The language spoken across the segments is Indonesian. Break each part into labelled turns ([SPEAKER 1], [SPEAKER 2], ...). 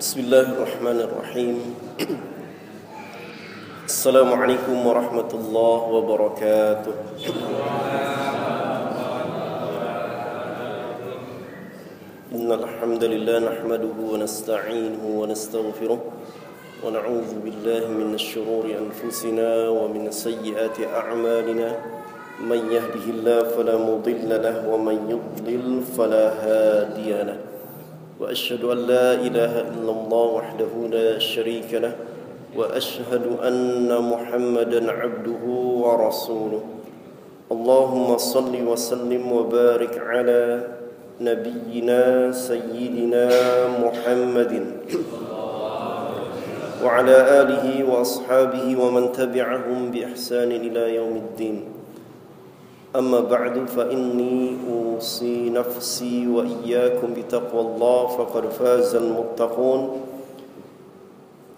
[SPEAKER 1] Bismillahirrahmanirrahim. Assalamualaikum warahmatullahi wabarakatuh. Innal hamdalillah nahmaduhu wa nasta'inuhu wa nastaghfiruh wa na'udzu billahi minasy syururi anfusina wa min sayyiati a'malina. Man yahdihillahu fala mudilla lahu wa man yudlil fala hadiya lahu. وأشهد أن لا إله إلا الله وحده لا شريك له وأشهد أن محمدا عبده ورسوله اللهم صل وسلم وبارك على نبينا سيدنا محمد وعلى آله وأصحابه ومن تبعهم بإحسان إلى يوم الدين أما بعد فإني أوصي نفسي وإياكم بتقوى الله فقد فاز المتقون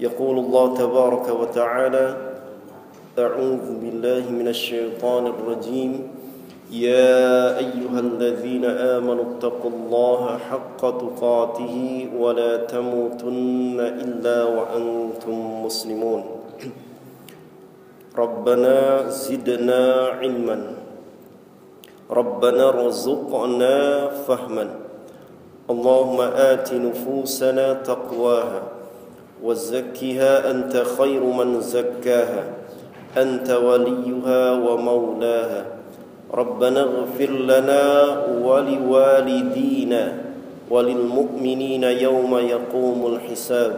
[SPEAKER 1] يقول الله تبارك وتعالى أعوذ بالله من الشيطان الرجيم يا أيها الذين آمنوا اتقوا الله حق تقاته ولا تموتن إلا وأنتم مسلمون ربنا زدنا علما ربنا ارزقنا فهما اللهم آت نفوسنا تقواها وزكها أنت خير من زكاها أنت وليها ومولاها ربنا اغفر لنا ولوالدينا وللمؤمنين يوم يقوم الحساب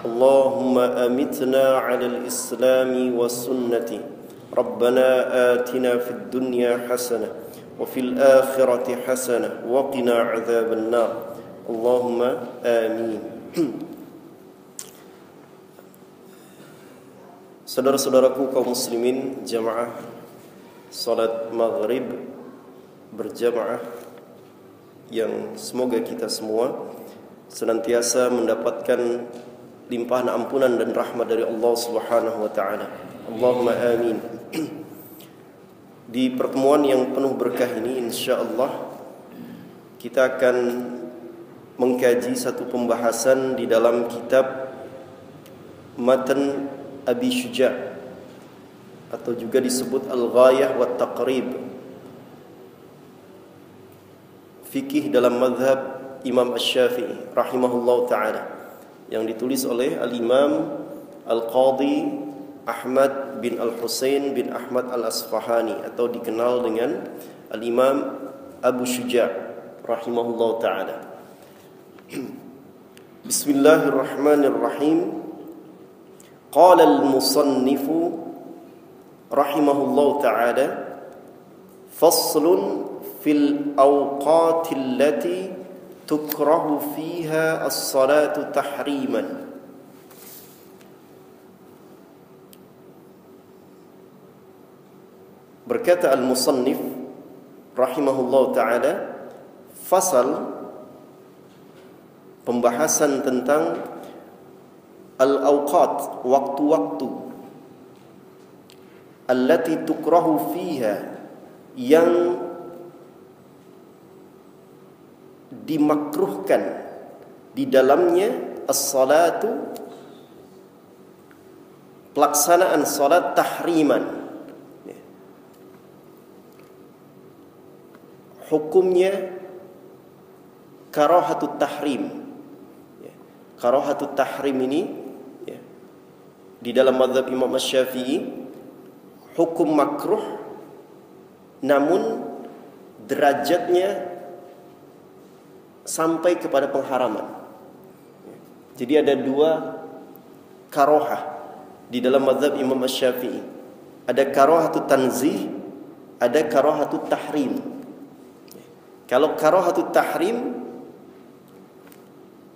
[SPEAKER 1] اللهم أمتنا على الإسلام والسنة ربنا آتنا في الدنيا حسنة وفي الآخرة حسنة وقنا عذاب النار اللهم آمين. Saudara-saudaraku kaum muslimin, jamaah salat maghrib berjamaah yang semoga kita semua senantiasa mendapatkan limpahan ampunan dan rahmat dari Allah Subhanahu wa taala. Allahumma amin. Di pertemuan yang penuh berkah ini insyaallah kita akan mengkaji satu pembahasan di dalam kitab Matan Abi Syuja' atau juga disebut Al-Ghayah wa Taqrib, fikih dalam mazhab Imam Asy-Syafi'i rahimahullah ta'ala, yang ditulis oleh Al-Imam Al-Qadhi Ahmad bin Al-Husain bin Ahmad Al-Asfahani atau dikenal dengan Al-Imam Abu Syuja' rahimahullah ta'ala. Bismillahirrahmanirrahim. Qala al-musannifu rahimahullah ta'ala faslun fil awqatil lati tukrahu fiha as-salatu tahriman. Berkata al-musannif rahimahullah ta'ala, fasal, pembahasan tentang al-awqat, waktu-waktu, allati tukrahu fiha, yang dimakruhkan di dalamnya as-salatu, pelaksanaan salat tahriman. Hukumnya karahatut tahrim. Karahatut tahrim ini di dalam mazhab Imam Asy-Syafi'i hukum makruh, namun derajatnya sampai kepada pengharaman. Jadi ada dua karahah di dalam mazhab Imam Asy-Syafi'i. Ada karahatut tanzih, ada karahatut tahrim. Kalau karahatut tahrim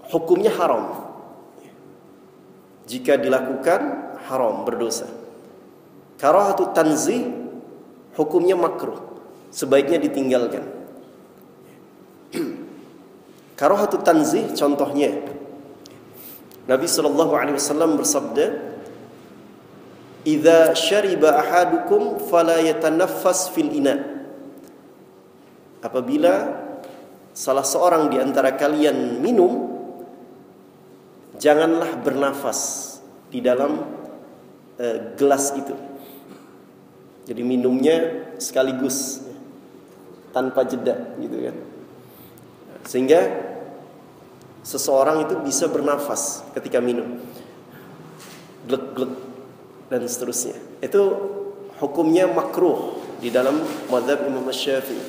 [SPEAKER 1] hukumnya haram. Jika dilakukan haram, berdosa. Karahatut tanzih hukumnya makruh, sebaiknya ditinggalkan. Karahatut tanzih contohnya Nabi sallallahu alaihi wasallam bersabda, "Idza syariba ahadukum fala yatanaffas fil ina." Apabila salah seorang di antara kalian minum, janganlah bernafas di dalam gelas itu. Jadi minumnya sekaligus tanpa jeda gitu kan. Sehingga seseorang itu bisa bernafas ketika minum. Glek-glek dan seterusnya. Itu hukumnya makruh di dalam mazhab Imam Syafi'i.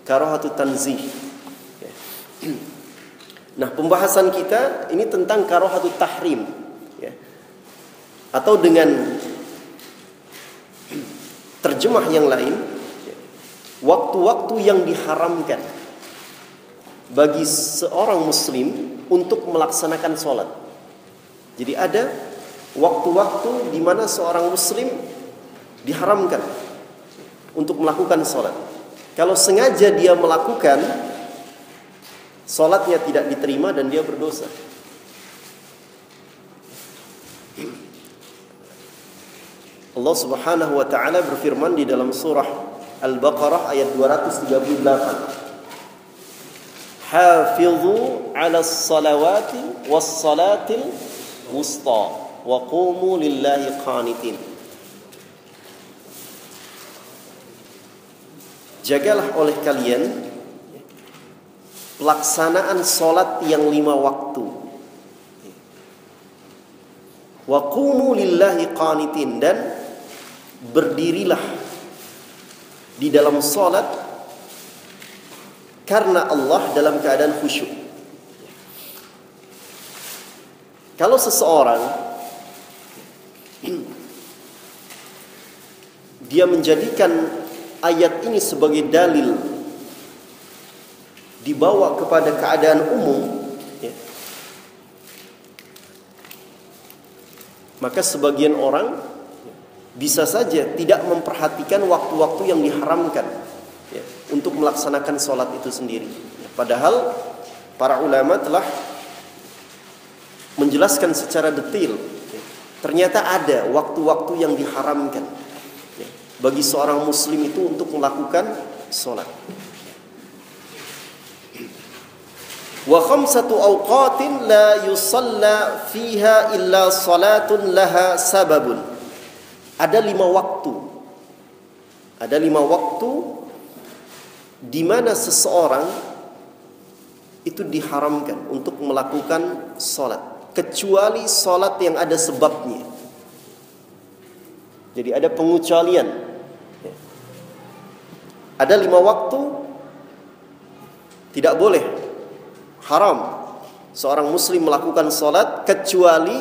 [SPEAKER 1] Karahatut tanzih. Nah, pembahasan kita ini tentang karahatut tahrim, ya. Atau dengan terjemah yang lain, ya, waktu-waktu yang diharamkan bagi seorang muslim untuk melaksanakan sholat. Jadi ada waktu-waktu di mana seorang muslim diharamkan untuk melakukan sholat. Kalau sengaja dia melakukan, sholatnya tidak diterima dan dia berdosa. Allah Subhanahu wa taala berfirman di dalam surah Al-Baqarah ayat 238. Hafizu 'alas salawati was salatil wusta wa qumu lillahi qanitin. Jagalah oleh kalian pelaksanaan salat yang 5 waktu. Wa qumu lillahi qanitin, dan berdirilah di dalam salat karena Allah dalam keadaan khusyuk. Kalau seseorang dia menjadikan ayat ini sebagai dalil dibawa kepada keadaan umum, ya, maka sebagian orang bisa saja tidak memperhatikan waktu-waktu yang diharamkan, ya, untuk melaksanakan sholat itu sendiri. Padahal para ulama telah menjelaskan secara detail, ya, ternyata ada waktu-waktu yang diharamkan, ya, bagi seorang muslim itu untuk melakukan sholat. Wa khamsatu awqatin la yusalla fiha illa salatun laha sababun. Ada 5 waktu. Ada 5 waktu di mana seseorang itu diharamkan untuk melakukan salat, kecuali salat yang ada sebabnya. Jadi ada pengecualian. Ada 5 waktu tidak boleh, haram seorang muslim melakukan salat kecuali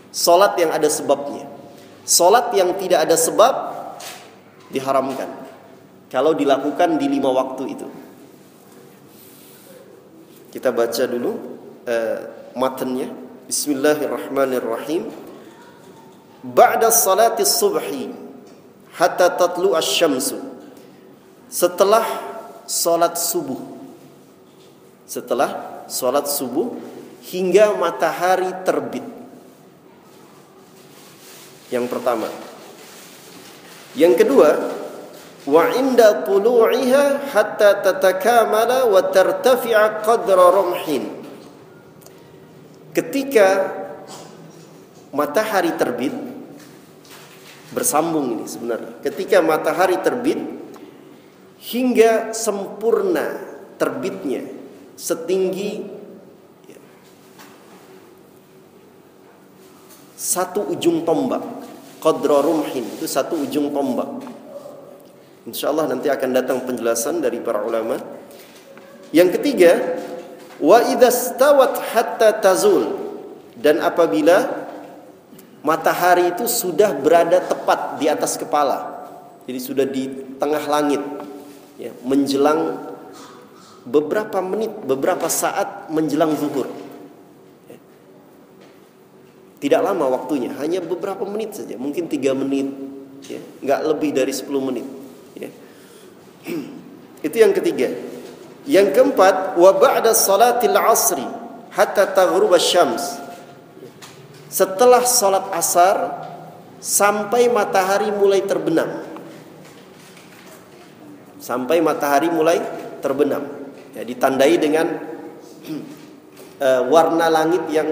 [SPEAKER 1] salat yang ada sebabnya. Salat yang tidak ada sebab diharamkan kalau dilakukan di 5 waktu itu. Kita baca dulu matanya. Bismillahirrahmanirrahim. Ba'da salati subhi hatta tatlu asy-syamsu. Setelah salat subuh. Setelah salat subuh hingga matahari terbit. Yang pertama. Yang kedua, wa inda tulu'iha hatta tatakamala wa tartafi'a qadra rumhin. Ketika matahari terbit, bersambung ini sebenarnya. Ketika matahari terbit hingga sempurna terbitnya setinggi satu ujung tombak. Qadra rumhin itu satu ujung tombak. InsyaAllah nanti akan datang penjelasan dari para ulama. Yang ketiga, wa idza stawat hatta tazul, dan apabila matahari itu sudah berada tepat di atas kepala, jadi sudah di tengah langit, ya, menjelang beberapa menit, beberapa saat menjelang zuhur. Tidak lama waktunya, hanya beberapa menit saja, mungkin 3 menit, ya, nggak lebih dari 10 menit. Ya. Itu yang ketiga. Yang keempat, wa ba'da salatil asri hatta taghrub asy-syams. Setelah salat asar sampai matahari mulai terbenam. Sampai matahari mulai terbenam. Ya, ditandai dengan warna langit yang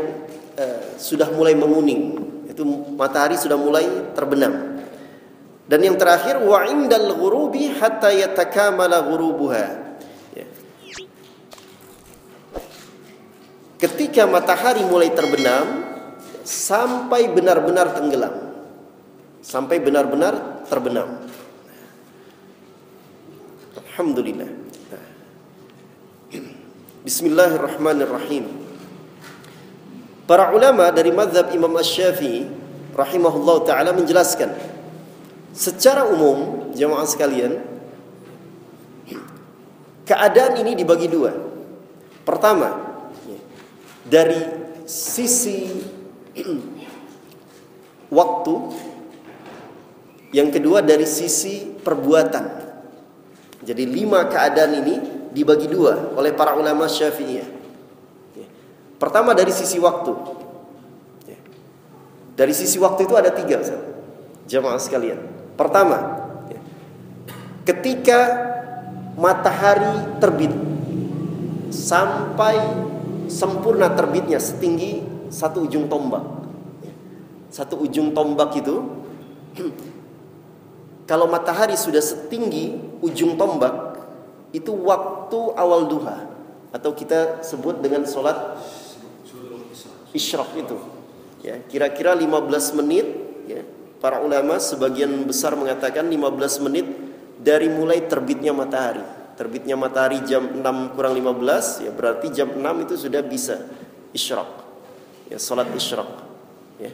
[SPEAKER 1] sudah mulai menguning, itu matahari sudah mulai terbenam. Dan yang terakhir wa indal ghurubi hatta yatakamala ghurubuha. Ya. Ketika matahari mulai terbenam sampai benar-benar tenggelam. Sampai benar-benar terbenam. Alhamdulillah. Bismillahirrahmanirrahim. Para ulama dari mazhab Imam Asy-Syafi'i rahimahullah ta'ala menjelaskan, secara umum jamaah sekalian, keadaan ini dibagi dua. Pertama, dari sisi waktu. Yang kedua dari sisi perbuatan. Jadi 5 keadaan ini dibagi dua oleh para ulama Syafi'iyah. Pertama dari sisi waktu. Dari sisi waktu itu ada 3, jamaah sekalian. Pertama, ketika matahari terbit sampai sempurna terbitnya setinggi satu ujung tombak. Satu ujung tombak itu, kalau matahari sudah setinggi ujung tombak, itu waktu awal duha, atau kita sebut dengan sholat isyraq itu. Ya, kira-kira 15 menit. Ya, para ulama sebagian besar mengatakan 15 menit dari mulai terbitnya matahari. Terbitnya matahari jam 6 kurang 15, ya berarti jam 6 itu sudah bisa isyraq. Ya, sholat isyraq. Ya.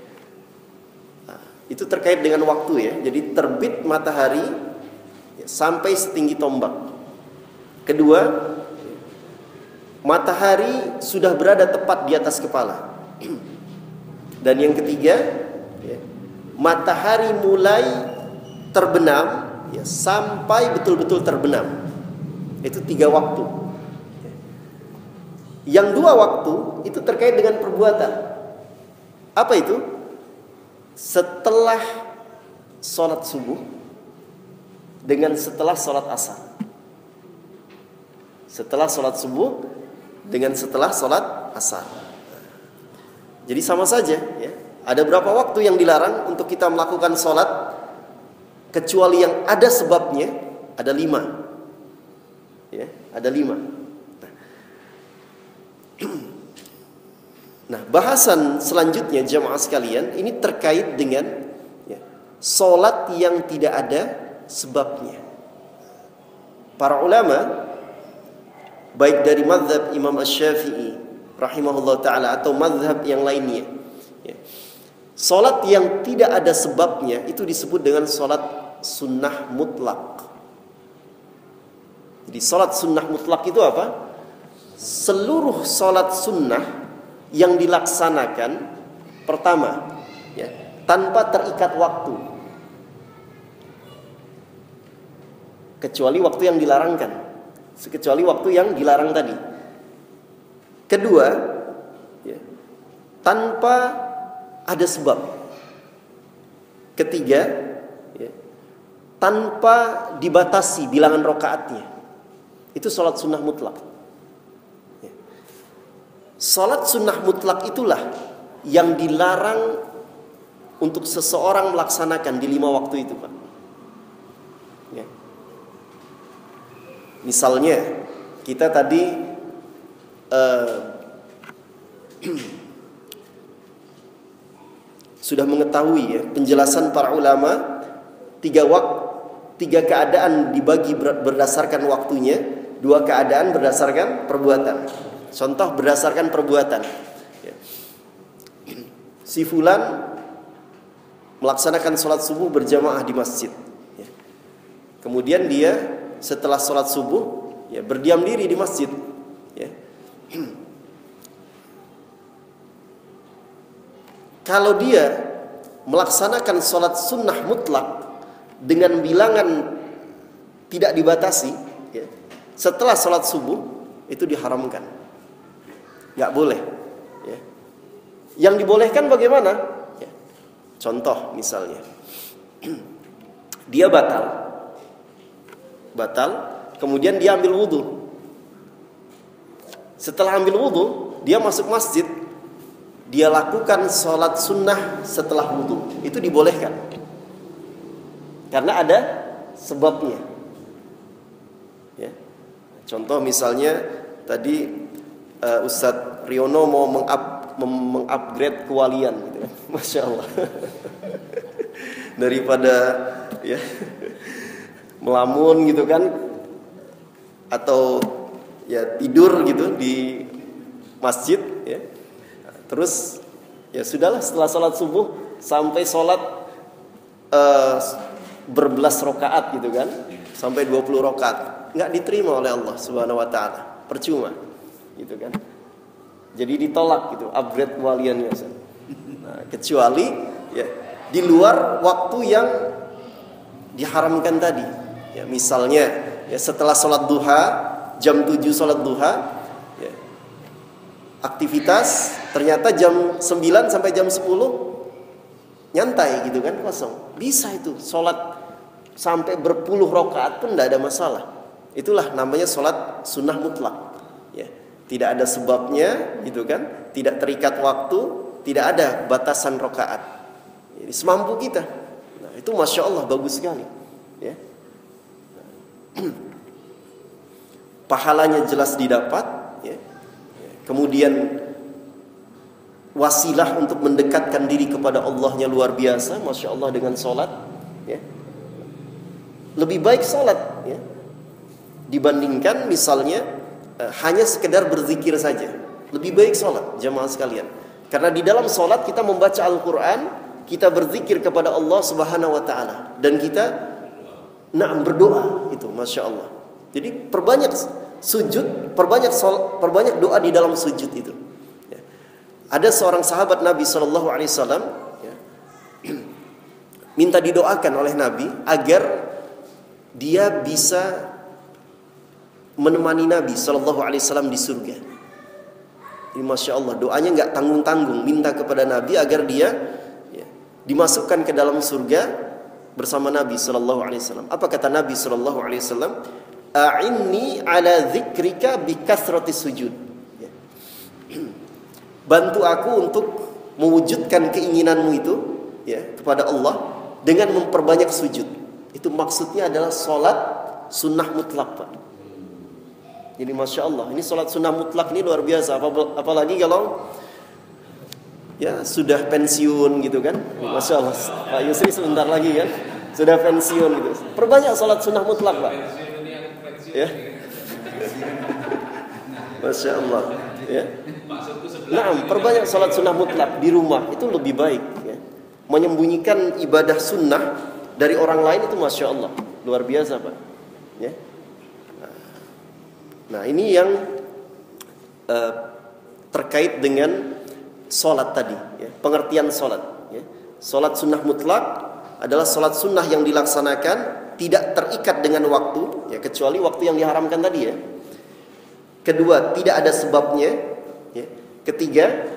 [SPEAKER 1] Itu terkait dengan waktu ya. Jadi terbit matahari ya, sampai setinggi tombak. Kedua, matahari sudah berada tepat di atas kepala. Dan yang ketiga, ya, matahari mulai terbenam ya, sampai betul-betul terbenam. Itu 3 waktu. Yang 2 waktu itu terkait dengan perbuatan. Apa itu? Setelah sholat subuh dengan setelah sholat asar. Setelah sholat subuh dengan setelah sholat asar. Jadi sama saja ya. Ada berapa waktu yang dilarang untuk kita melakukan sholat, kecuali yang ada sebabnya. Ada 5 ya, ada 5. Nah, bahasan selanjutnya jamaah sekalian ini terkait dengan ya, sholat yang tidak ada sebabnya. Para ulama baik dari mazhab Imam Asy-Syafi'i rahimahullah ta'ala atau mazhab yang lainnya ya, sholat yang tidak ada sebabnya itu disebut dengan sholat sunnah mutlak. Jadi sholat sunnah mutlak itu apa? Seluruh sholat sunnah yang dilaksanakan pertama ya, tanpa terikat waktu, kecuali waktu yang dilarangkan, kecuali waktu yang dilarang tadi. Kedua ya, tanpa ada sebab. Ketiga ya, tanpa dibatasi bilangan rakaatnya. Itu sholat sunnah mutlak. Salat sunnah mutlak itulah yang dilarang untuk seseorang melaksanakan di 5 waktu itu, Pak. Ya. Misalnya kita tadi sudah mengetahui ya penjelasan para ulama 3 keadaan dibagi berdasarkan waktunya, 2 keadaan berdasarkan perbuatan. Contoh berdasarkan perbuatan ya. Si fulan melaksanakan sholat subuh berjamaah di masjid ya. Kemudian dia setelah sholat subuh ya, berdiam diri di masjid ya. Kalau dia melaksanakan sholat sunnah mutlak dengan bilangan tidak dibatasi ya, setelah sholat subuh itu diharamkan. Nggak boleh ya. Yang dibolehkan bagaimana ya. Contoh misalnya dia batal kemudian dia ambil wudhu. Setelah ambil wudhu dia masuk masjid, dia lakukan sholat sunnah setelah wudu, itu dibolehkan karena ada sebabnya. Ya. Contoh misalnya tadi Ustadz Riono mau mengupgrade kewalian gitu kan. Masya Allah. Daripada ya melamun gitu kan, atau ya tidur gitu di masjid ya. Terus ya sudahlah, setelah sholat subuh sampai sholat berbelas rakaat gitu kan, sampai 20 rakaat, nggak diterima oleh Allah Subhanahu wa taala, percuma gitu kan. Jadi ditolak gitu upgrade kewaliannya. Nah, kecuali ya di luar waktu yang diharamkan tadi. Ya, misalnya ya setelah sholat duha, jam 7 sholat duha, ya, aktivitas ternyata jam 9 sampai jam 10 nyantai gitu kan, kosong. Bisa itu sholat sampai berpuluh rakaat pun tidak ada masalah. Itulah namanya sholat sunnah mutlak. Ya, tidak ada sebabnya gitu kan, tidak terikat waktu, tidak ada batasan rakaat. Jadi semampu kita. Nah, itu masya Allah bagus sekali. Ya. Pahalanya jelas didapat. Ya. Kemudian wasilah untuk mendekatkan diri kepada Allahnya luar biasa, masya Allah, dengan sholat. Ya. Lebih baik sholat ya, dibandingkan misalnya hanya sekedar berzikir saja. Lebih baik sholat, jamaah sekalian. Karena di dalam sholat kita membaca Al-Quran, kita berzikir kepada Allah Subhanahu wa ta'ala, dan kita berdoa, itu masya Allah. Jadi perbanyak sujud, perbanyak doa di dalam sujud itu. Ya. Ada seorang sahabat Nabi SAW ya, minta didoakan oleh Nabi agar dia bisa menemani Nabi SAW di surga. Jadi masya Allah, doanya nggak tanggung-tanggung, minta kepada Nabi agar dia ya, dimasukkan ke dalam surga bersama Nabi SAW. Apa kata Nabi SAW? A'inni ala dzikrika bi kasrati sujud. Ya. Bantu aku untuk mewujudkan keinginanmu itu ya, kepada Allah dengan memperbanyak sujud. Itu maksudnya adalah sholat sunnah mutlak, Pak. Jadi masya Allah, ini sholat sunnah mutlak ini luar biasa. Apalagi kalau ya sudah pensiun gitu kan, masya Allah. Pak Yusri sebentar lagi kan sudah pensiun gitu. Perbanyak sholat sunnah mutlak, Pak. Ya, masya Allah. Ya. Nah, perbanyak sholat sunnah mutlak di rumah itu lebih baik. Ya. Menyembunyikan ibadah sunnah dari orang lain itu masya Allah luar biasa, Pak. Ya. Nah, ini yang terkait dengan sholat tadi, ya, pengertian sholat. Ya. Sholat sunnah mutlak adalah sholat sunnah yang dilaksanakan tidak terikat dengan waktu, ya, kecuali waktu yang diharamkan tadi. Ya. Kedua, tidak ada sebabnya. Ya. Ketiga,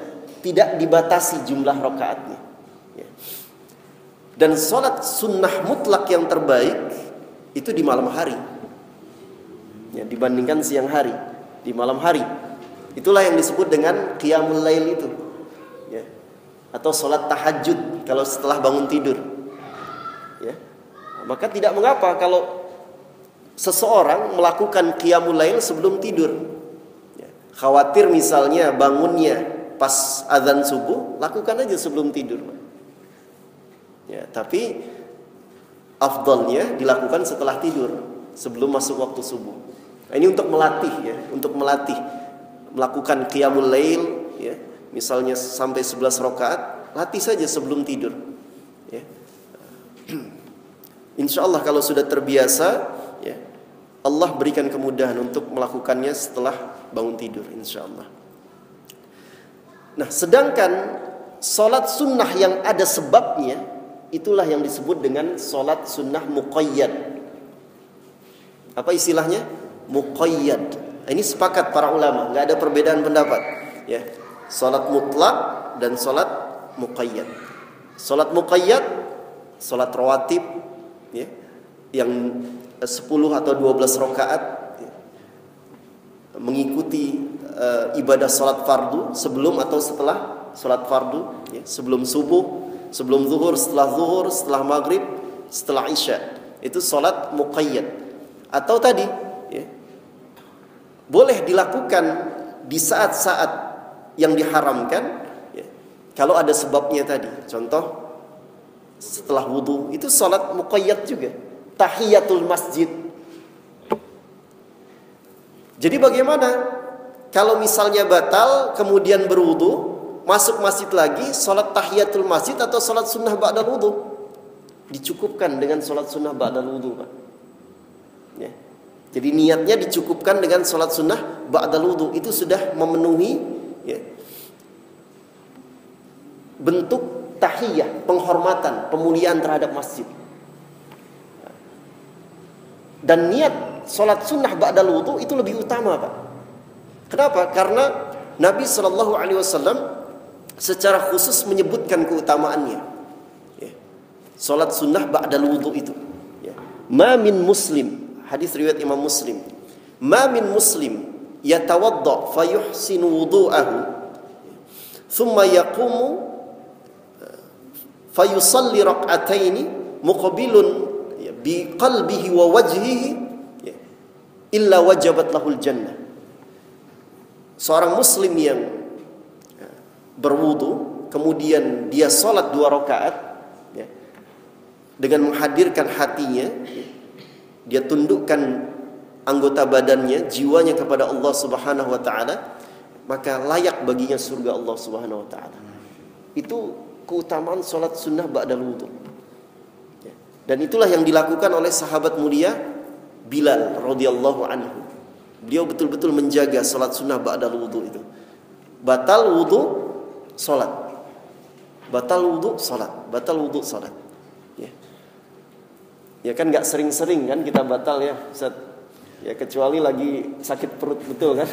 [SPEAKER 1] tidak dibatasi jumlah rakaatnya. Ya. Dan sholat sunnah mutlak yang terbaik itu di malam hari. Ya, dibandingkan siang hari, di malam hari. Itulah yang disebut dengan qiyamul lail itu. Ya. Atau sholat tahajud kalau setelah bangun tidur. Ya. Maka tidak mengapa kalau seseorang melakukan qiyamul lail sebelum tidur. Ya. Khawatir misalnya bangunnya pas azan subuh, lakukan aja sebelum tidur. Ya, tapi afdalnya dilakukan setelah tidur, sebelum masuk waktu subuh. Nah, ini untuk melatih ya, untuk melatih melakukan qiyamul lail ya, misalnya sampai 11 rakaat, latih saja sebelum tidur. Ya. Insya Allah kalau sudah terbiasa, ya, Allah berikan kemudahan untuk melakukannya setelah bangun tidur, insya Allah. Nah, sedangkan sholat sunnah yang ada sebabnya, itulah yang disebut dengan sholat sunnah muqayyad. Apa istilahnya? Muqayyad. Ini sepakat para ulama, nggak ada perbedaan pendapat. Ya, sholat mutlak dan sholat muqayyad. Sholat muqayyad, sholat rawatib, ya, yang 10 atau 12 rakaat, ya, mengikuti ibadah sholat fardu sebelum atau setelah salat fardu, ya, sebelum subuh, sebelum zuhur, setelah maghrib, setelah isya. Itu salat muqayyad. Atau tadi, ya, boleh dilakukan di saat-saat yang diharamkan, ya, kalau ada sebabnya tadi. Contoh, setelah wudu, itu salat muqayyad juga. Tahiyatul masjid. Jadi bagaimana kalau misalnya batal, kemudian berwudu, masuk masjid lagi, salat tahiyatul masjid atau salat sunnah ba'dal wudu? Dicukupkan dengan salat sunnah ba'dal wudu, Pak. Ya. Jadi niatnya dicukupkan dengan salat sunnah ba'dal wudu. Itu sudah memenuhi, ya, bentuk tahiyah, penghormatan, pemuliaan terhadap masjid. Dan niat salat sunnah ba'dal wudu itu lebih utama, Pak. Kenapa? Karena Nabi SAW secara khusus menyebutkan keutamaannya. Ya. Salat sunnah ba'dal wudu itu. Ya. Ma min muslim, hadis riwayat Imam Muslim. Ma min muslim yatawadda fayuhsinu wudu'ahu thumma yaqumu fayusalli rak'ataini muqabilun bi qalbihi wa wajhihi illa wajabat lahul jannah. Seorang muslim yang berwudu, kemudian dia sholat 2 rakaat, ya, dengan menghadirkan hatinya, dia tundukkan anggota badannya, jiwanya kepada Allah Subhanahu wa taala, maka layak baginya surga Allah Subhanahu wa taala. Itu keutamaan sholat sunnah ba'dal wudu. Ya. Dan itulah yang dilakukan oleh sahabat mulia Bilal radhiyallahu anhu. Beliau betul-betul menjaga salat sunnah ba'dal wudu itu. Batal wudu, salat. Batal wudu, salat. Batal wudu, salat. Ya. Ya kan nggak sering-sering kan kita batal ya, Ustaz. Ya kecuali lagi sakit perut betul kan.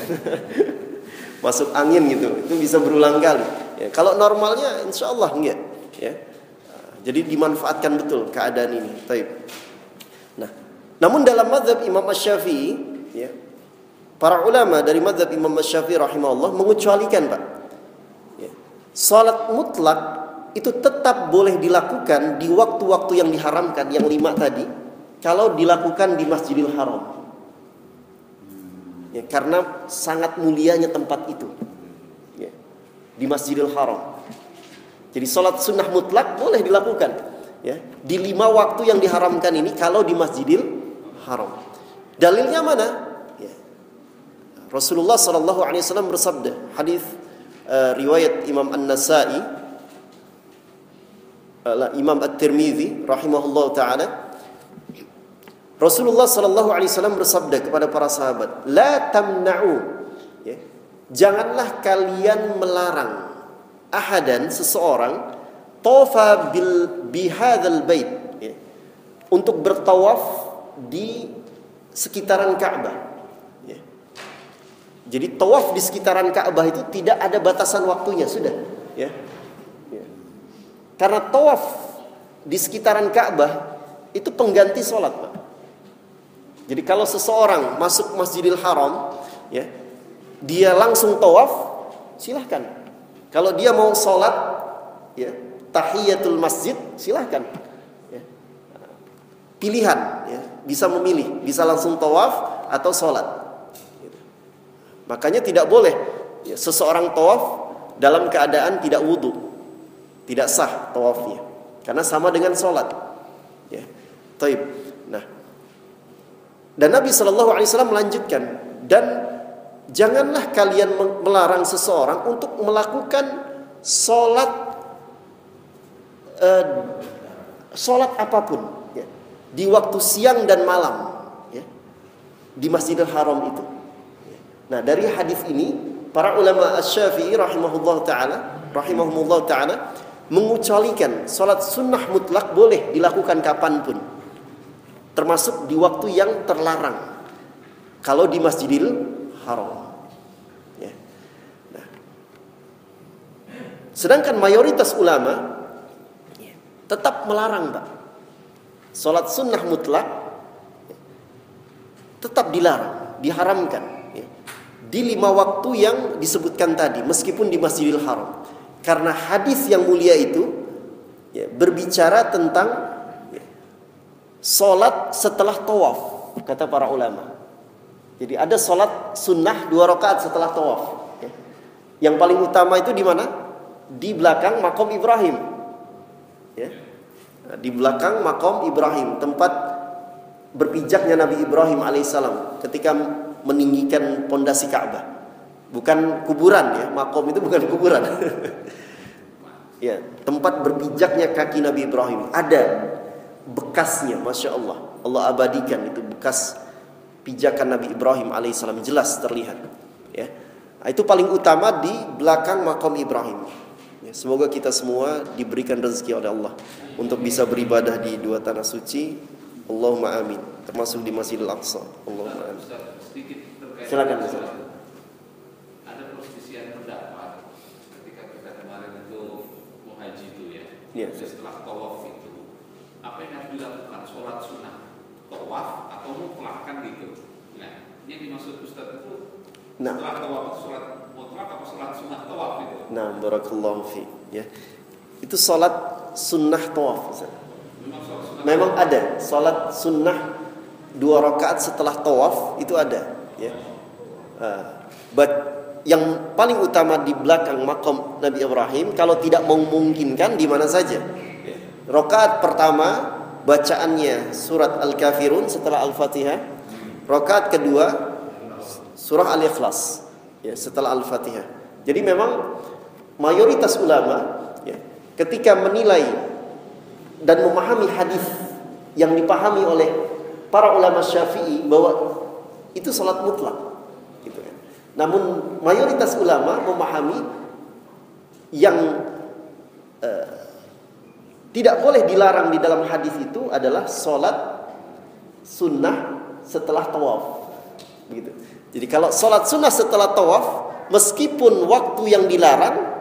[SPEAKER 1] Masuk angin gitu. Itu bisa berulang kali. Ya, kalau normalnya insya Allah enggak. Ya. Jadi dimanfaatkan betul keadaan ini. Taib. Nah, namun dalam mazhab Imam Asy-Syafi'i, ya, para ulama dari mazhab Imam Asy-Syafi'i rahimahullah mengecualikan, Pak. Ya. Salat mutlak itu tetap boleh dilakukan di waktu-waktu yang diharamkan, yang 5 tadi, kalau dilakukan di Masjidil Haram. Ya, karena sangat mulianya tempat itu. Ya. Di Masjidil Haram. Jadi salat sunnah mutlak boleh dilakukan, ya, di 5 waktu yang diharamkan ini kalau di Masjidil Haram. Dalilnya mana? Rasulullah sallallahu alaihi wasallam bersabda, hadis riwayat Imam An-Nasa'i, Imam At-Tirmidzi rahimahullah taala. Rasulullah sallallahu alaihi wasallam bersabda kepada para sahabat, "La tamna'u." Ya. Janganlah kalian melarang ahadan, seseorang, tawafa bihadzal bait, ya, untuk bertawaf di sekitaran Ka'bah. Jadi tawaf di sekitaran Ka'bah itu tidak ada batasan waktunya, sudah, ya. Ya. Karena tawaf di sekitaran Ka'bah itu pengganti sholat, Pak. Jadi kalau seseorang masuk Masjidil Haram, ya, dia langsung tawaf, silahkan. Kalau dia mau sholat, ya, tahiyatul masjid, silahkan. Ya. Pilihan, ya, bisa memilih, bisa langsung tawaf atau sholat. Makanya tidak boleh, ya, seseorang tawaf dalam keadaan tidak wudu, tidak sah tawafnya, karena sama dengan sholat. Ya. Taib. Nah, dan Nabi SAW melanjutkan, dan janganlah kalian melarang seseorang untuk melakukan sholat apapun, ya, di waktu siang dan malam, ya, di Masjidil Haram itu. Nah, dari hadis ini para ulama Asy-Syafi'i rahimahumullah taala mengecualikan salat sunnah mutlak boleh dilakukan kapanpun, termasuk di waktu yang terlarang kalau di Masjidil Haram. Ya. Nah, sedangkan mayoritas ulama tetap melarang, Pak. Salat sunnah mutlak tetap dilarang, diharamkan, ya, di 5 waktu yang disebutkan tadi, meskipun di Masjidil Haram. Karena hadis yang mulia itu ya, berbicara tentang ya, solat setelah tawaf, kata para ulama. Jadi ada solat sunnah 2 rakaat setelah tawaf. Ya. Yang paling utama itu di mana? Di belakang makom Ibrahim. Ya. Di belakang makom Ibrahim, tempat berpijaknya Nabi Ibrahim alaihissalam ketika meninggikan pondasi Ka'bah. Bukan kuburan ya, makom itu bukan kuburan. Ya, tempat berpijaknya kaki Nabi Ibrahim. Ada bekasnya, Masya Allah. Allah abadikan itu bekas pijakan Nabi Ibrahim alaihissalam, jelas terlihat. Ya, itu paling utama di belakang makom Ibrahim. Ya, semoga kita semua diberikan rezeki oleh Allah untuk bisa beribadah di 2 tanah suci. Allahumma amin. Termasuk di Masjidil Aqsa. Allahumma amin. Silakan Ustaz.
[SPEAKER 2] Ada perselisihan pendapat ketika kita kemarin itu mau haji itu ya.
[SPEAKER 1] Ya.
[SPEAKER 2] Setelah tawaf itu, apa yang harus dilakukan? Sholat sunnah tawaf atau mutlak kan gitu. Nah, yang dimaksud Ustaz itu setelah tawaf itu sholat mutlak atau sholat sunnah tawaf itu?
[SPEAKER 1] Nah, barakallahu fi. Ya. Itu sholat sunnah tawaf Ustaz. Memang ada sholat sunnah 2 rakaat setelah tawaf, itu ada ya. But yang paling utama di belakang makom Nabi Ibrahim, kalau tidak memungkinkan di mana saja. Ya. Rakaat pertama bacaannya surat Al-Kafirun setelah Al-Fatihah. Rakaat kedua surah Al-Ikhlas ya, setelah Al-Fatihah. Jadi memang mayoritas ulama ya, ketika menilai dan memahami hadis yang dipahami oleh para ulama Syafi'i bahwa itu salat mutlak gitu kan. Namun mayoritas ulama memahami yang tidak boleh dilarang di dalam hadis itu adalah salat sunnah setelah tawaf begitu. Jadi kalau salat sunnah setelah tawaf, meskipun waktu yang dilarang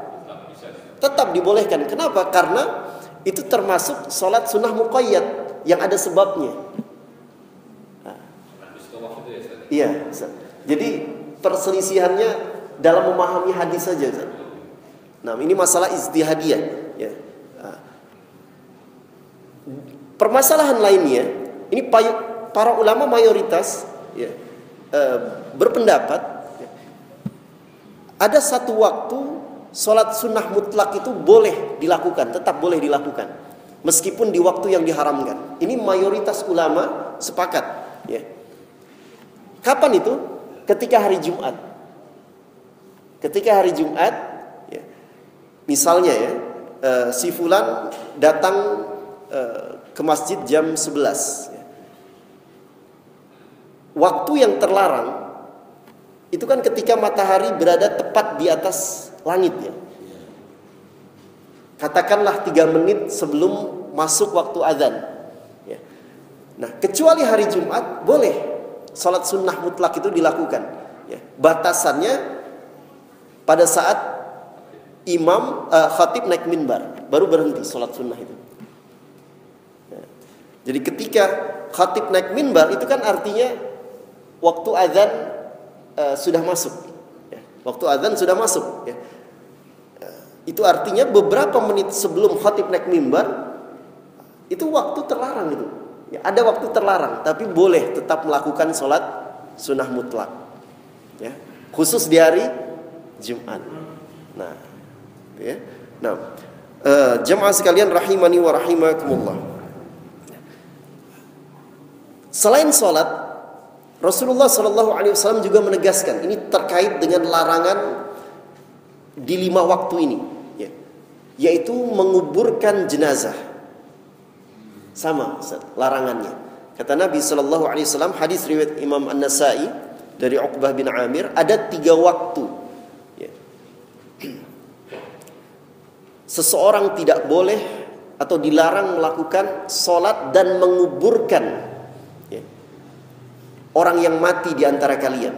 [SPEAKER 1] tetap dibolehkan. Kenapa? Karena itu termasuk sholat sunnah muqayyad yang ada sebabnya. Iya. Jadi perselisihannya dalam memahami hadis saja. Nah, ini masalah ijtihadiyah. Ya. Permasalahan lainnya, ini para ulama mayoritas ya, berpendapat ya, ada satu waktu sholat sunnah mutlak itu boleh dilakukan, tetap boleh dilakukan, meskipun di waktu yang diharamkan. Ini mayoritas ulama sepakat. Ya. Kapan itu? Ketika hari Jumat. Ketika hari Jumat, ya, misalnya ya, si fulan datang ke masjid jam 11. Ya. Waktu yang terlarang itu kan ketika matahari berada tepat di atas langit ya. Katakanlah 3 menit sebelum masuk waktu azan ya. Nah, kecuali hari Jumat boleh salat sunnah mutlak itu dilakukan ya. Batasannya pada saat imam khatib naik minbar baru berhenti salat sunnah itu ya. Jadi ketika khatib naik minbar itu kan artinya waktu azan sudah masuk ya. Waktu azan sudah masuk ya. Itu artinya beberapa menit sebelum khatib naik mimbar itu waktu terlarang itu. Ya, ada waktu terlarang, tapi boleh tetap melakukan sholat sunnah mutlak. Ya, khusus di hari Jumat. Nah, ya. Nah, jemaah sekalian rahimani wa rahimakumullah. Selain sholat, Rasulullah SAW juga menegaskan ini terkait dengan larangan di 5 waktu ini, ya, yaitu menguburkan jenazah. Sama larangannya. Kata Nabi SAW, hadis riwayat Imam An-Nasai dari Uqbah bin Amir, ada 3 waktu. Ya. Seseorang tidak boleh atau dilarang melakukan sholat dan menguburkan ya, orang yang mati di antara kalian.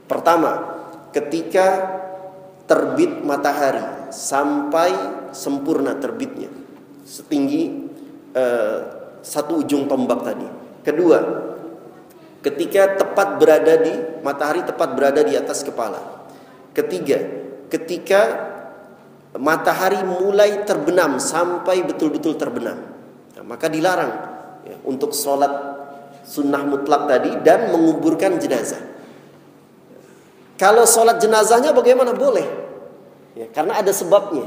[SPEAKER 1] Pertama, ketika terbit matahari sampai sempurna terbitnya setinggi satu ujung tombak tadi. Kedua, ketika tepat berada di matahari tepat berada di atas kepala. Ketiga, ketika matahari mulai terbenam sampai betul-betul terbenam. Nah, maka dilarang ya, untuk sholat sunnah mutlak tadi dan menguburkan jenazah. Kalau sholat jenazahnya bagaimana? Boleh ya, karena ada sebabnya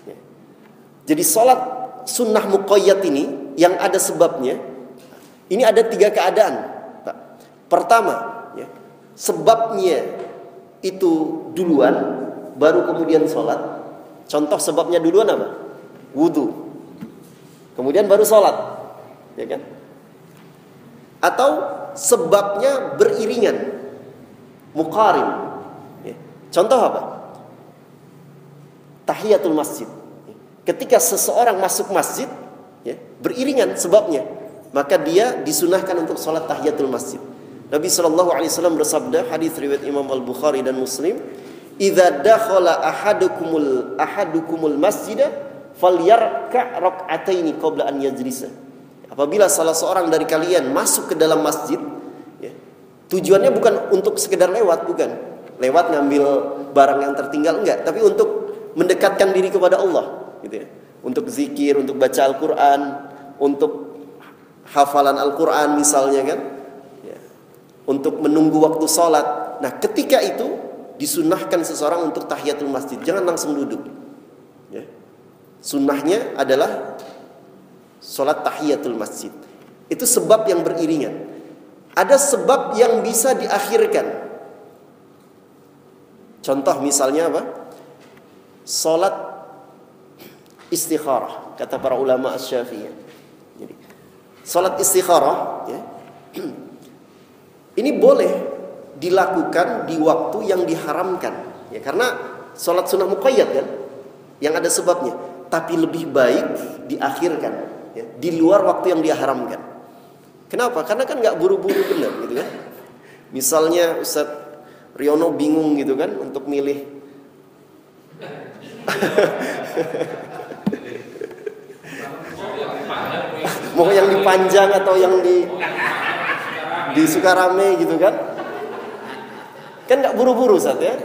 [SPEAKER 1] ya. Jadi sholat sunnah muqayyad ini yang ada sebabnya. Ini ada 3 keadaan, Pak. Pertama ya, sebabnya itu duluan baru kemudian sholat. Contoh sebabnya duluan apa? Wudu. Kemudian baru sholat, ya kan? Atau sebabnya beriringan, muqarin. Ya. Contoh apa? Tahiyatul masjid. Ketika seseorang masuk masjid, ya, beriringan sebabnya, maka dia disunahkan untuk sholat tahiyatul masjid. Nabi SAW bersabda, hadis riwayat Imam Al-Bukhari dan Muslim, "Idza dakhala ahadukumul masjida falyarka' rak'ataini qabla an yajlisa." Apabila salah seorang dari kalian masuk ke dalam masjid, ya, tujuannya bukan untuk sekedar lewat, bukan. Lewat ngambil barang yang tertinggal, enggak, tapi untuk mendekatkan diri kepada Allah, gitu ya. Untuk zikir, untuk baca Al-Qur'an, untuk hafalan Al-Qur'an misalnya kan. Ya. Untuk menunggu waktu sholat. Nah, ketika itu disunahkan seseorang untuk tahiyatul masjid, jangan langsung duduk. Ya. Sunnahnya adalah sholat tahiyatul masjid. Itu sebab yang beriringan. Ada sebab yang bisa diakhirkan. Contoh misalnya apa? Sholat istikharah, kata para ulama Asy-Syafi'iyah. Jadi, sholat istikharah ya, ini boleh dilakukan di waktu yang diharamkan ya, karena sholat sunnah muqayyad kan yang ada sebabnya, tapi lebih baik diakhirkan ya, di luar waktu yang diharamkan. Kenapa? Karena kan nggak buru-buru benar gitu kan. Misalnya Ustaz Riono bingung gitu kan untuk milih mau yang dipanjang atau yang di Sukarame gitu kan. Kan nggak buru-buru Ustaz ya.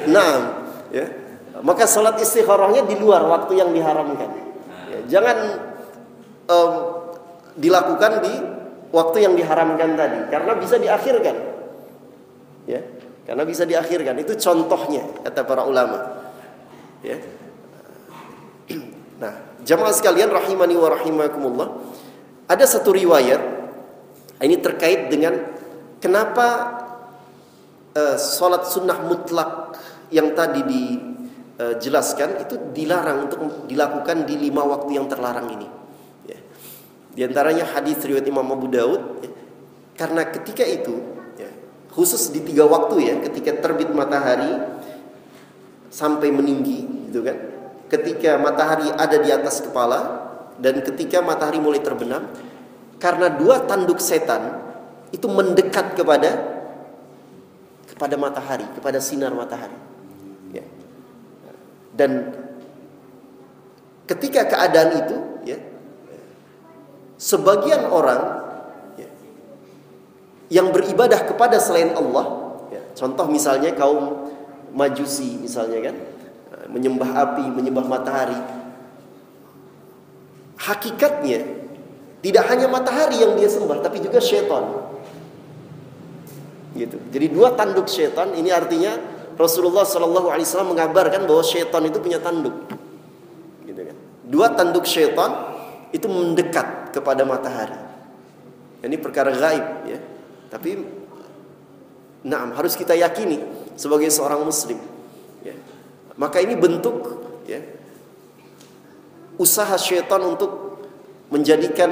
[SPEAKER 1] Nah, ya. Maka salat istikharahnya di luar waktu yang diharamkan. Ya, jangan dilakukan di waktu yang diharamkan tadi, karena bisa diakhirkan. Ya, karena bisa diakhirkan. Itu contohnya kata para ulama. Ya. Nah, jamaah sekalian rahimani wa rahimakumullah. Ada satu riwayat ini terkait dengan kenapa sholat sunnah mutlak yang tadi dijelaskan itu dilarang untuk dilakukan di 5 waktu yang terlarang ini. Ya. Di antaranya hadis riwayat Imam Abu Daud. Ya. Karena ketika itu, ya, khusus di 3 waktu ya, ketika terbit matahari sampai meninggi, gitu kan? Ketika matahari ada di atas kepala dan ketika matahari mulai terbenam, karena 2 tanduk setan itu mendekat kepada matahari, kepada sinar matahari. Ya. Dan ketika keadaan itu, ya, sebagian orang ya, yang beribadah kepada selain Allah, ya, contoh misalnya kaum Majusi misalnya kan, menyembah api, menyembah matahari. Hakikatnya tidak hanya matahari yang dia sembah, tapi juga syaitan. Gitu. Jadi 2 tanduk syaitan ini artinya Rasulullah SAW mengabarkan bahwa syaitan itu punya tanduk. Gitu kan. 2 tanduk syaitan itu mendekat kepada matahari. Ini perkara gaib ya. Tapi harus kita yakini sebagai seorang muslim. Ya. Maka ini bentuk ya, usaha syaitan untuk menjadikan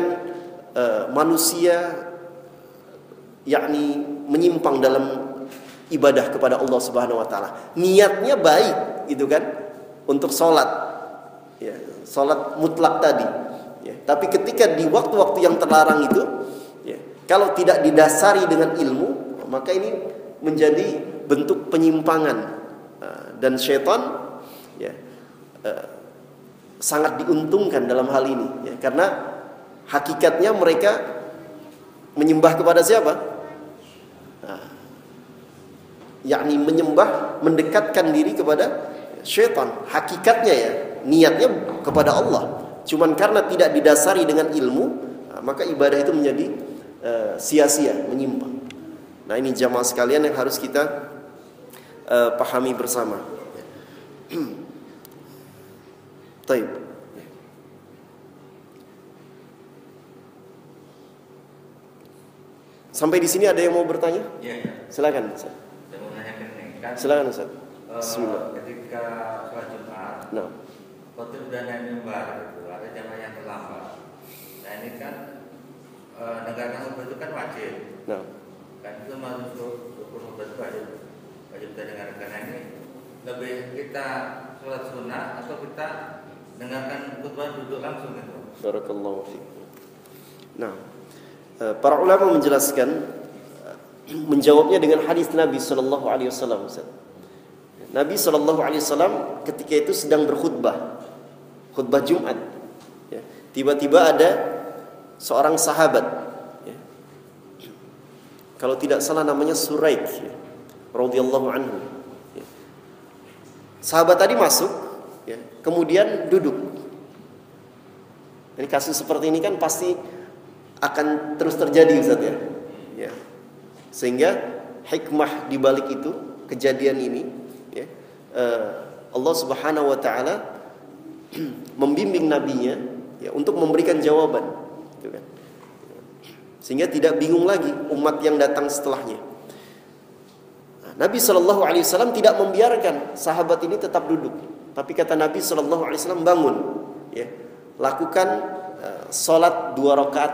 [SPEAKER 1] manusia yakni menyimpang dalam ibadah kepada Allah Subhanahu wa taala. Niatnya baik gitu kan untuk sholat. Ya, sholat mutlak tadi. Ya, tapi ketika di waktu-waktu yang terlarang itu, ya, kalau tidak didasari dengan ilmu, maka ini menjadi bentuk penyimpangan. Dan syaitan ya, sangat diuntungkan dalam hal ini ya, karena hakikatnya mereka menyembah kepada siapa? Yakni menyembah, mendekatkan diri kepada syaitan. Hakikatnya ya, niatnya kepada Allah. Cuman karena tidak didasari dengan ilmu, maka ibadah itu menjadi sia-sia, menyimpang. Nah, ini jamaah sekalian yang harus kita pahami bersama. Taib. Sampai di sini ada yang mau bertanya?
[SPEAKER 3] Iya.
[SPEAKER 1] Silakan, Ustaz.
[SPEAKER 3] Saya mau nanyakan nih, kan
[SPEAKER 1] Silakan, Ustaz. Bismillah.
[SPEAKER 3] ketika sholat Jumat,
[SPEAKER 1] Nah,
[SPEAKER 3] khotib dan naik mimbar itu ada jamaah yang terlambat. Nah ini kan dengarkan khutbah itu kan wajib.
[SPEAKER 1] nah.
[SPEAKER 3] Kan itu masuk khutbah itu wajib kita dengarkan. Nah ini lebih kita sholat sunnah atau kita dengarkan khutbah duduk langsung itu?
[SPEAKER 1] Barakallahu fiik. Nah, para ulama menjelaskan, menjawabnya dengan hadis Nabi sallallahu alaihi wasallam. Nabi sallallahu alaihi wasallam ketika itu sedang berkhutbah, khutbah Jumat. Ya. Tiba-tiba ada seorang sahabat, ya. Kalau tidak salah namanya Suraik, ya, radhiyallahu anhu. Ya. Sahabat tadi masuk, ya, kemudian duduk. Ini kasus seperti ini kan pasti akan terus terjadi, Ustaz, ya. Ya. Sehingga hikmah di balik itu, kejadian ini, ya, Allah Subhanahu wa taala membimbing nabinya, ya, untuk memberikan jawaban, gitu kan. Sehingga tidak bingung lagi umat yang datang setelahnya. Nabi sallallahu alaihi wasallam tidak membiarkan sahabat ini tetap duduk, tapi kata Nabi sallallahu alaihi wasallam, bangun, ya. Lakukan salat 2 rakaat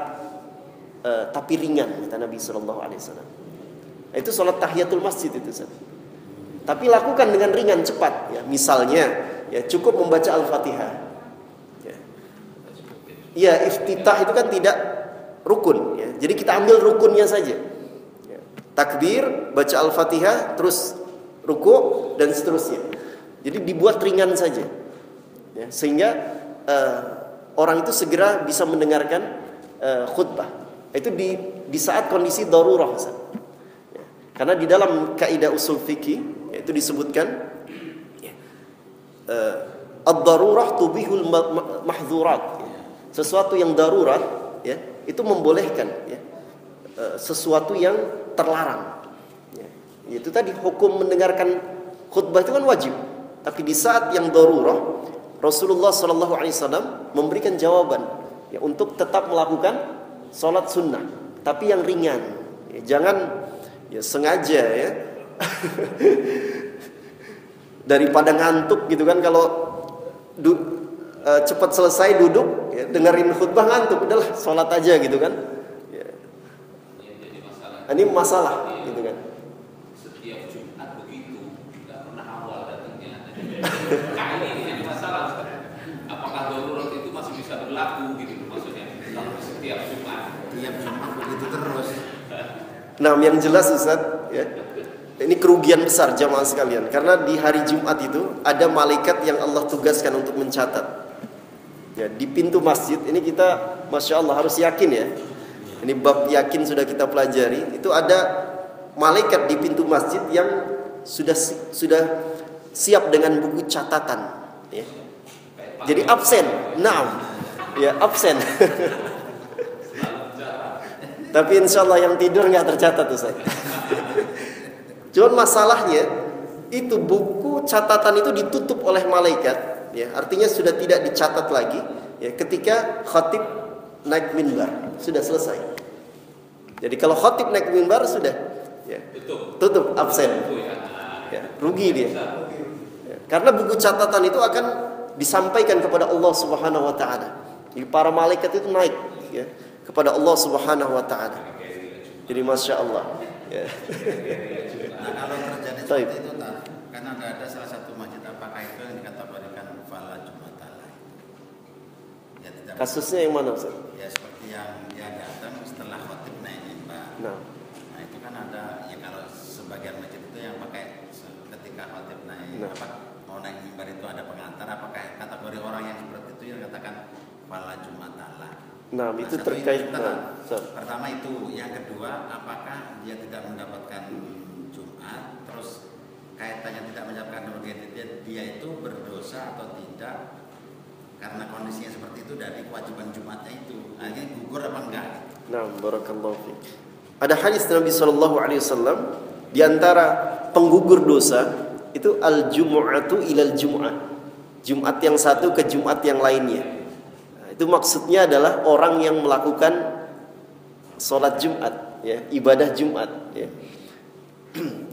[SPEAKER 1] tapi ringan, kata Nabi sallallahu alaihi wasallam. Itu salat tahiyatul masjid itu, Ustaz. Tapi lakukan dengan ringan, cepat, ya. Misalnya, ya, cukup membaca Al-Fatihah. Ya. Ya, iftitah itu kan tidak rukun, ya. Jadi kita ambil rukunnya saja. Ya. Takbir, baca Al-Fatihah, terus ruku dan seterusnya. Jadi dibuat ringan saja. Ya. Sehingga orang itu segera bisa mendengarkan khutbah. Itu di saat kondisi darurah, Ustaz. Ya. Karena di dalam kaidah usul fikih itu disebutkan, ya, ad-darurah tubihul mahdzurat. Sesuatu yang darurat, ya, itu membolehkan, ya, sesuatu yang terlarang. Ya. Itu tadi hukum mendengarkan khutbah itu kan wajib. Tapi di saat yang darurah, Rasulullah sallallahu alaihi wasallam memberikan jawaban, ya, untuk tetap melakukan salat sunnah, tapi yang ringan. Ya, jangan, ya, sengaja, ya. Daripada ngantuk gitu kan, kalau cepat selesai duduk, ya, dengerin khutbah ngantuk, udahlah sholat aja gitu kan, ya. Ini masalah gitu kan.
[SPEAKER 2] Setiap Jumat begitu, nggak pernah awal datangnya. Nah, ini jadi masalah. Apakah darurat itu masih bisa berlaku gitu maksudnya? Kalau setiap Jumat,
[SPEAKER 3] Tiap Jumat begitu terus.
[SPEAKER 1] Nah, yang jelas, Ustaz, ya, ini kerugian besar jamaah sekalian, karena di hari Jumat itu ada malaikat yang Allah tugaskan untuk mencatat. Ya, di pintu masjid ini kita, masya Allah, harus yakin, ya. Ini bab yakin sudah kita pelajari. Itu ada malaikat di pintu masjid yang sudah siap dengan buku catatan. Ya. Jadi absen, ya, absen. Tapi insya Allah yang tidur nggak tercatat, Ustaz. Cuman masalahnya itu buku catatan itu ditutup oleh malaikat, ya, artinya sudah tidak dicatat lagi, ya, ketika khatib naik minbar, sudah selesai. Jadi kalau khatib naik minbar sudah, ya, tutup, absen, ya, rugi dia, ya, karena buku catatan itu akan disampaikan kepada Allah Subhanahu Wa Taala. Jadi para malaikat itu naik, ya, kepada Allah Subhanahu Wa Taala. Jadi masya Allah, ya.
[SPEAKER 4] Nah, kalau terjadi seperti itu, kan ada salah satu masjid, apakah itu yang dikategorikan fala Jumatalah? Ya, tidak.
[SPEAKER 1] Kasusnya yang mana, Ustaz?
[SPEAKER 4] Ya, seperti yang dia datang setelah khotib naik mimbar.
[SPEAKER 1] Nah,
[SPEAKER 4] Itu kan ada, ya, kalau sebagian masjid itu yang pakai ketika khotib naik,
[SPEAKER 1] Nah.
[SPEAKER 4] mau naik mimbar itu ada pengantar, apakah kategori orang yang seperti itu yang katakan fala Jumatalah?
[SPEAKER 1] nah, itu
[SPEAKER 4] satu
[SPEAKER 1] terkait.
[SPEAKER 4] Pertama itu, yang kedua, apakah dia tidak mendapatkan Jumat, terus kaitannya tidak menyiapkan dia itu karena kondisinya seperti itu dari kewajiban Jumatnya itu. Nah, ini gugur apa enggak?
[SPEAKER 1] Nah, barakallahu fiik. Ada hadis Nabi sallallahu alaihi wasallam, di antara penggugur dosa itu al-jumu'atu ilal jumu'ah. Jumat yang satu ke Jumat yang lainnya. Nah, itu maksudnya adalah orang yang melakukan sholat Jumat, ya, ibadah Jumat, ya.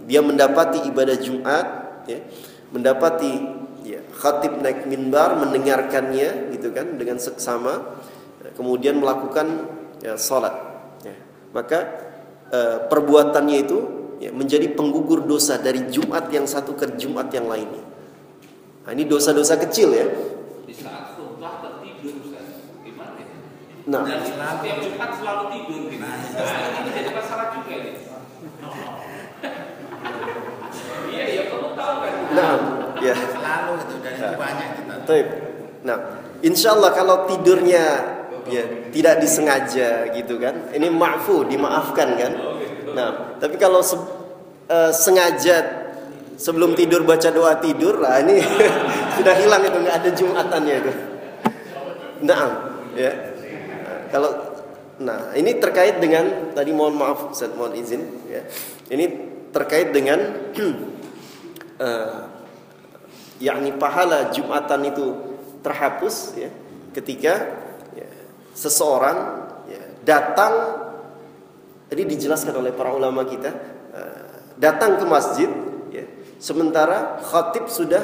[SPEAKER 1] Dia mendapati ibadah Jumat, ya, mendapati, ya, khatib naik minbar mendengarkannya, gitu kan, dengan seksama, kemudian melakukan, ya, sholat, ya. Maka perbuatannya itu, ya, menjadi penggugur dosa dari Jumat yang satu ke Jumat yang lainnya. Nah, ini dosa-dosa kecil, ya.
[SPEAKER 2] Di saat khutbah tertidur, Ustaz. Gimana ya?
[SPEAKER 1] Nah,
[SPEAKER 2] Dan setiap Jumat selalu tidur gitu. Ini jadi masalah juga nih. Iya, ya kamu tahu kan.
[SPEAKER 1] nah, ya.
[SPEAKER 4] Selalu itu dan itu banyak kita.
[SPEAKER 1] Baik. Nah, insya Allah kalau tidurnya, ya, tidak disengaja gitu kan, ini ma'fu, dimaafkan kan. Nah, tapi kalau sengaja sebelum tidur baca doa tidur, lah ini sudah hilang itu, nggak ada Jumatannya itu. Nah, ya. Nah, ini terkait dengan tadi, mohon maaf Ustaz, mohon izin, ya. Ini terkait dengan yakni pahala Jumatan itu terhapus, ya, ketika, ya, seseorang, ya, datang. Ini dijelaskan oleh para ulama kita, datang ke masjid, ya, sementara khatib sudah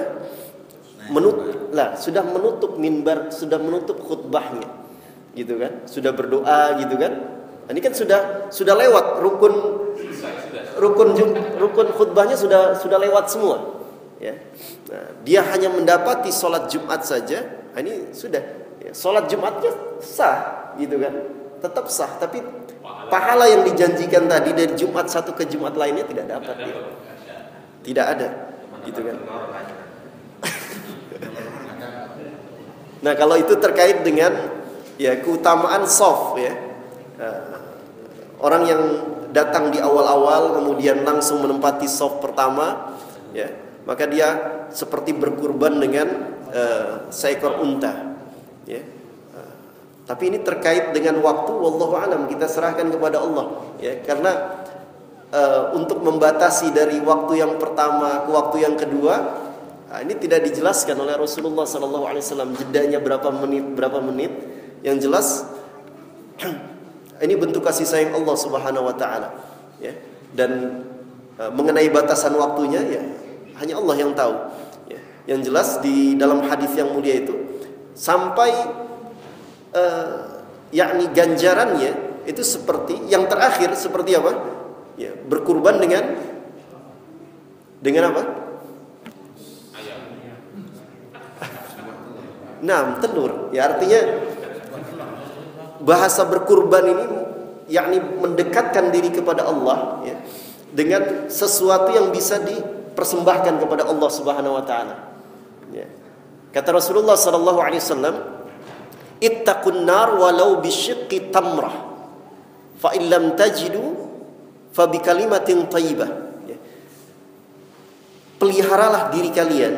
[SPEAKER 1] menutup minbar, sudah menutup khutbahnya, gitu kan, sudah berdoa, gitu kan. Ini kan sudah lewat rukun khutbahnya sudah lewat semua, ya. Nah, dia hanya mendapati sholat Jumat saja. Nah, ini sudah, ya, sholat Jumatnya sah, gitu kan, tetap sah, tapi pahala yang dijanjikan tadi dari Jumat satu ke Jumat lainnya tidak dapat, ya. Tidak ada, gitu kan. Nah, kalau itu terkait dengan, ya, keutamaan shaf, ya. Orang yang datang di awal-awal kemudian langsung menempati shaf pertama, ya, maka dia seperti berkurban dengan seekor unta, ya. Tapi ini terkait dengan waktu, wallahu alam, kita serahkan kepada Allah, ya, karena untuk membatasi dari waktu yang pertama ke waktu yang kedua, ini tidak dijelaskan oleh Rasulullah SAW, jedanya berapa menit. Yang jelas ini bentuk kasih sayang Allah Subhanahu wa taala, ya. Dan mengenai batasan waktunya, ya, hanya Allah yang tahu, ya. Yang jelas di dalam hadis yang mulia itu sampai yakni ganjarannya itu seperti yang terakhir, seperti apa? Ya, berkurban dengan apa? Nah, telur. Ya, artinya bahasa berkurban ini yakni mendekatkan diri kepada Allah, ya, dengan sesuatu yang bisa dipersembahkan kepada Allah Subhanahu wa taala. Ya. Kata Rasulullah sallallahu alaihi wasallam, "Ittaqun nar walau bisyiqqi tamrah. Fa in lam tajidu fa bi kalimatin thayyibah." Ya. Peliharalah diri kalian,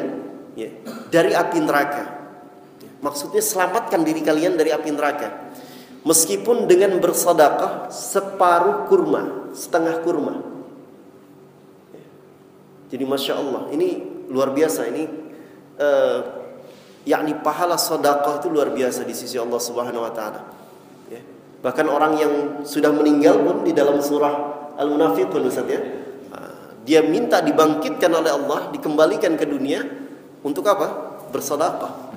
[SPEAKER 1] ya, dari api neraka. Ya. Maksudnya selamatkan diri kalian dari api neraka. Meskipun dengan bersedekah separuh kurma, setengah kurma. Ya. Jadi Masya Allah, ini luar biasa. Ini yakni pahala sedekah itu luar biasa di sisi Allah Subhanahu wa taala. Ya. Bahkan orang yang sudah meninggal pun di dalam surah Al-Munafiqun, Ustaz, ya, dia minta dibangkitkan oleh Allah, dikembalikan ke dunia untuk apa? Bersedekah.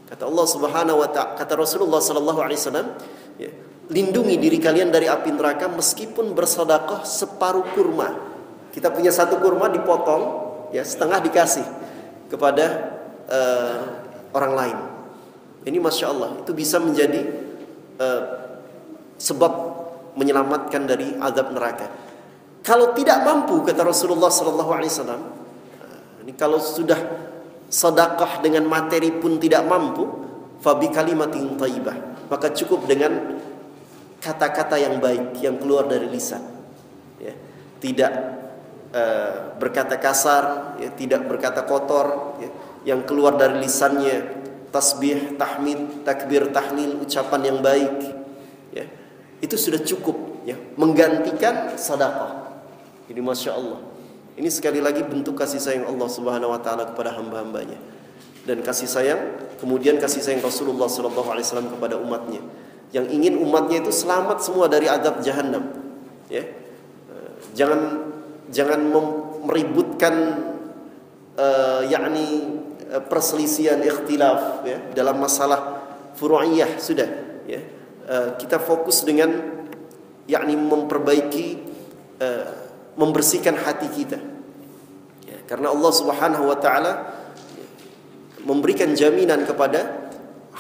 [SPEAKER 1] Kata Allah Subhanahu wa taala, kata Rasulullah sallallahu alaihi wasallam, ya, lindungi diri kalian dari api neraka meskipun bersedekah separuh kurma. Kita punya satu kurma dipotong, ya, setengah dikasih kepada orang lain. Ini Masya Allah, itu bisa menjadi sebab menyelamatkan dari azab neraka. Kalau tidak mampu, kata Rasulullah sallallahu alaihi wasallam, ini kalau sudah sedekah dengan materi pun tidak mampu, fa bi kalimatin thayyibah, maka cukup dengan kata-kata yang baik yang keluar dari lisan, ya. Tidak berkata kasar, ya, tidak berkata kotor, ya, yang keluar dari lisannya tasbih, tahmid, takbir, tahlil, ucapan yang baik, ya, itu sudah cukup, ya, menggantikan sedekah. Ini masya Allah. Ini sekali lagi bentuk kasih sayang Allah Subhanahu Wa Taala kepada hamba-hambanya, dan kasih sayang, kemudian kasih sayang Rasulullah SAW kepada umatnya, yang ingin umatnya itu selamat semua dari azab jahanam. Ya, jangan meributkan yakni perselisihan, ikhtilaf, ya, dalam masalah furu'iyah sudah, ya. Kita fokus dengan yakni memperbaiki, membersihkan hati kita, ya, karena Allah Subhanahu Wa Taala memberikan jaminan kepada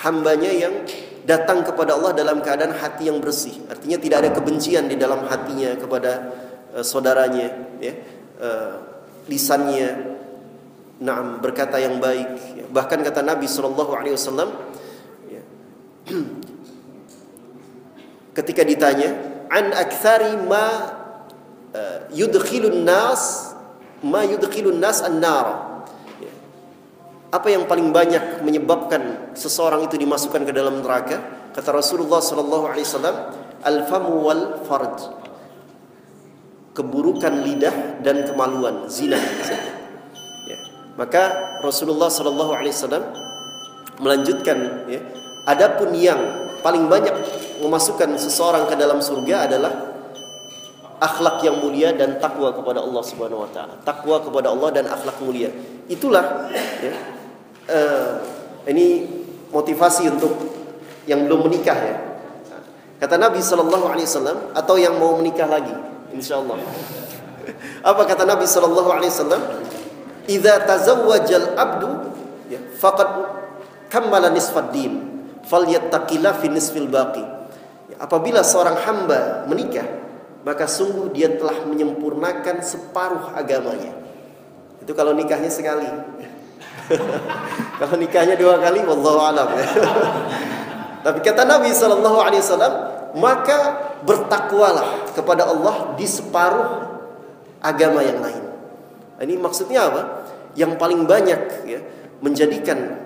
[SPEAKER 1] hambanya yang datang kepada Allah dalam keadaan hati yang bersih. Artinya tidak ada kebencian di dalam hatinya kepada saudaranya, ya, lisannya berkata yang baik, ya. Bahkan kata Nabi SAW, ya, ketika ditanya an aktsari ma yudkhilun nas an-nar, ya, apa yang paling banyak menyebabkan seseorang itu dimasukkan ke dalam neraka? Kata Rasulullah SAW, al-famu wal farj, keburukan lidah dan kemaluan, zina. Ya. Maka Rasulullah SAW melanjutkan, ya, adapun yang paling banyak memasukkan seseorang ke dalam surga adalah akhlak yang mulia dan takwa kepada Allah Subhanahu Wa Taala. Takwa kepada Allah dan akhlak mulia. Itulah, ya, ini motivasi untuk yang belum menikah, ya. Kata Nabi SAW, atau yang mau menikah lagi, insyaallah. Apa kata Nabi SAW? Idza tazawwajal abdu, ya, faqad kammala nisfad din, falyattaqillah fi nisfil baqi. Ya, apabila seorang hamba menikah, maka sungguh dia telah menyempurnakan separuh agamanya. Itu kalau nikahnya sekali. Kalau nikahnya 2 kali, wallahu alam, ya. Tapi kata Nabi SAW, maka bertakwalah kepada Allah di separuh agama yang lain. Ini maksudnya apa? Yang paling banyak, ya, menjadikan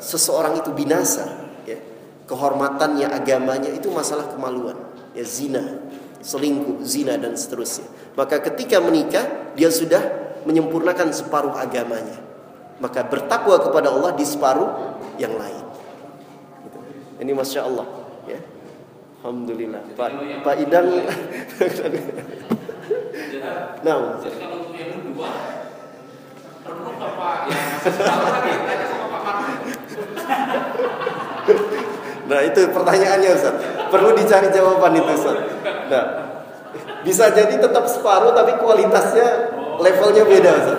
[SPEAKER 1] seseorang itu binasa, ya, kehormatannya, agamanya, itu masalah kemaluan, ya, zina, selingkuh, zina dan seterusnya. Maka ketika menikah, dia sudah menyempurnakan separuh agamanya. Maka bertakwa kepada Allah di separuh yang lain. Ini masya Allah, ya. Alhamdulillah. Pak Idang. Nah,
[SPEAKER 2] jadi kalau untuk yang kedua, perlu apa yang sebentar lagi tanya sama Pak Martin.
[SPEAKER 1] Nah, itu pertanyaannya, Ustaz. Perlu dicari jawaban itu, Ustaz. Nah, bisa jadi tetap separuh tapi kualitasnya, levelnya beda, Ustaz.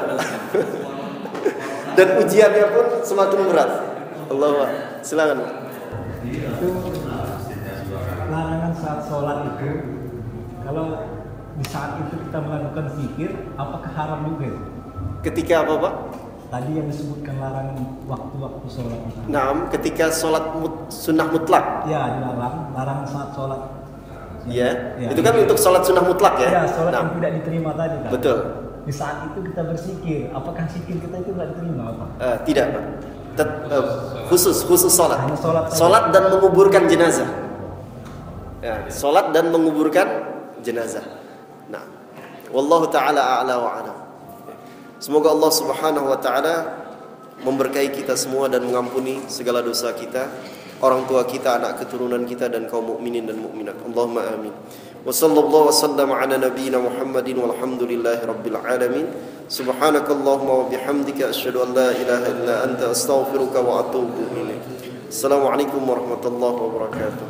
[SPEAKER 1] Dan ujiannya pun semakin berat. Allah, silakan.
[SPEAKER 5] Itu larangan saat sholat itu, kalau di saat itu kita melakukan zikir, apakah haram juga?
[SPEAKER 1] Ketika apa, Pak?
[SPEAKER 5] Tadi yang disebutkan larangan waktu-waktu sholat.
[SPEAKER 1] Nah, ketika sholat sunnah mutlak.
[SPEAKER 5] Ya, dilarang, larangan saat sholat.
[SPEAKER 1] Ya,
[SPEAKER 5] ya,
[SPEAKER 1] itu kan untuk sholat sunnah mutlak, ya.
[SPEAKER 5] Ya, sholat yang tidak diterima tadi, kan.
[SPEAKER 1] Betul.
[SPEAKER 5] Di saat itu kita berzikir, apakah zikir kita itu tidak diterima, Pak?
[SPEAKER 1] Tidak, Pak. Khusus sholat.
[SPEAKER 5] Hanya
[SPEAKER 1] sholat dan menguburkan jenazah. Ya, sholat dan menguburkan jenazah. Nah, wallahu taala a'la wa a'lam. Semoga Allah Subhanahu wa taala memberkahi kita semua dan mengampuni segala dosa kita, orang tua kita, anak keturunan kita, dan kaum mukminin dan mukminat. Allahumma amin. Wa sallallahu wasallam ala nabiyyina Muhammadin walhamdulillahi rabbil alamin. Subhanakallahumma wa bihamdika asyhadu an la ilaha illa anta astaghfiruka wa atubu ilaik. Assalamualaikum warahmatullahi wabarakatuh.